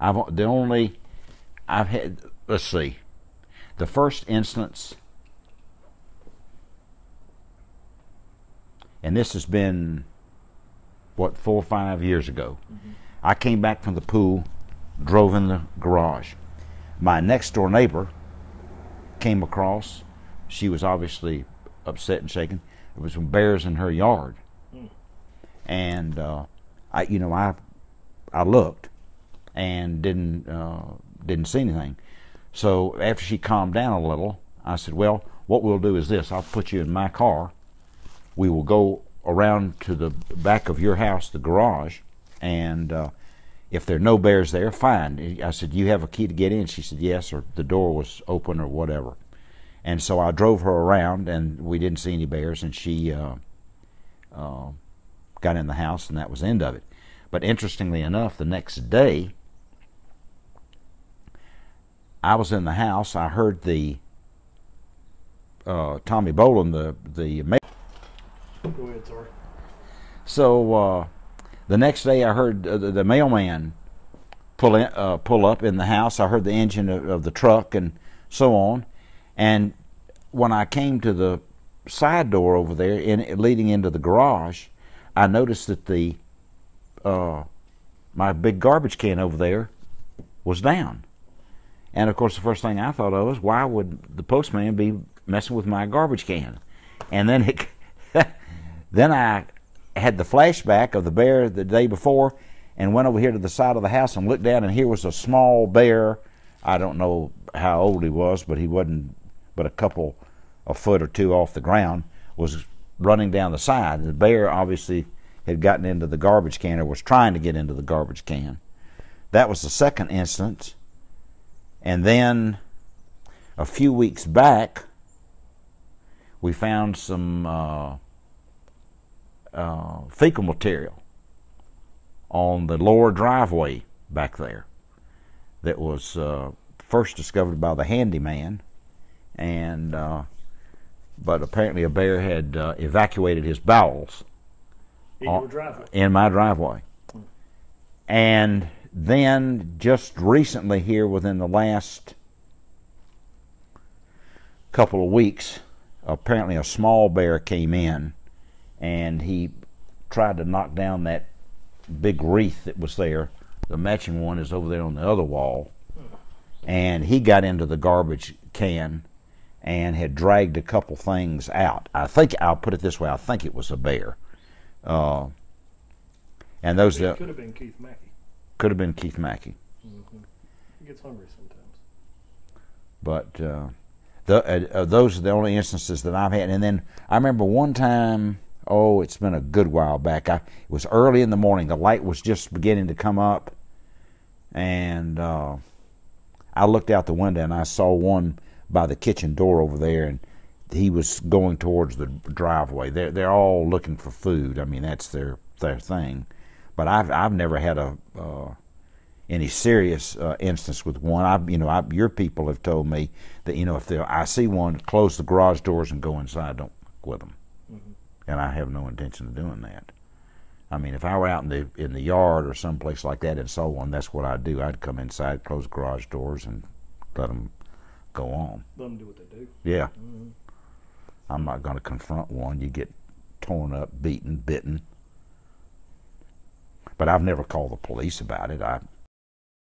I've had, let's see, the first instance, and this has been, what, 4 or 5 years ago. Mm-hmm. I came back from the pool, drove in the garage. My next door neighbor came across. She was obviously upset and shaken. There was some bears in her yard. Mm. And I looked and didn't see anything. So after she calmed down a little, I said, well, what we'll do is this. I'll put you in my car. We will go around to the back of your house, the garage, and if there are no bears there, fine. I said, you have a key to get in? She said, yes, or the door was open or whatever. And so I drove her around, and we didn't see any bears, and she got in the house, and that was the end of it. But interestingly enough, the next day, I was in the house. I heard the Tommy Bolin, the mail. Go ahead, sorry. So the next day, I heard the mailman pull up in the house. I heard the engine of the truck and so on. And when I came to the side door over there, leading into the garage, I noticed that my big garbage can over there was down. And of course, the first thing I thought of was, why would the postman be messing with my garbage can? And then then I had the flashback of the bear the day before, and went over here to the side of the house and looked down, and here was a small bear. I don't know how old he was, but he wasn't but a foot or two off the ground, was running down the side. The bear obviously had gotten into the garbage can, or was trying to get into the garbage can. That was the second instance. And then a few weeks back, we found some fecal material on the lower driveway back there that was first discovered by the handyman, and but apparently a bear had evacuated his bowels in your driveway. In my driveway. And then just recently here, within the last couple of weeks, apparently a small bear came in, and he tried to knock down that big wreath that was there. The matching one is over there on the other wall. And he got into the garbage can and had dragged a couple things out. I think, I'll put it this way, I think it was a bear. And those it could have been Keith Mackey. Could have been Keith Mackey. Mm-hmm. He gets hungry sometimes. But those are the only instances that I've had. And then I remember one time, it's been a good while back. It was early in the morning. The light was just beginning to come up, and I looked out the window and I saw one by the kitchen door over there, and he was going towards the driveway. They're all looking for food. I mean, that's their thing. But I've never had any serious instance with one. Your people have told me that if I see one, close the garage doors and go inside. Don't fuck with them. Mm-hmm. And I have no intention of doing that. I mean, if I were out in the yard or someplace like that and saw one, that's what I'd do. I'd come inside, close the garage doors, and let them go on. Let them do what they do. Yeah. Mm-hmm. I'm not going to confront one. You get torn up, beaten, bitten. But I've never called the police about it.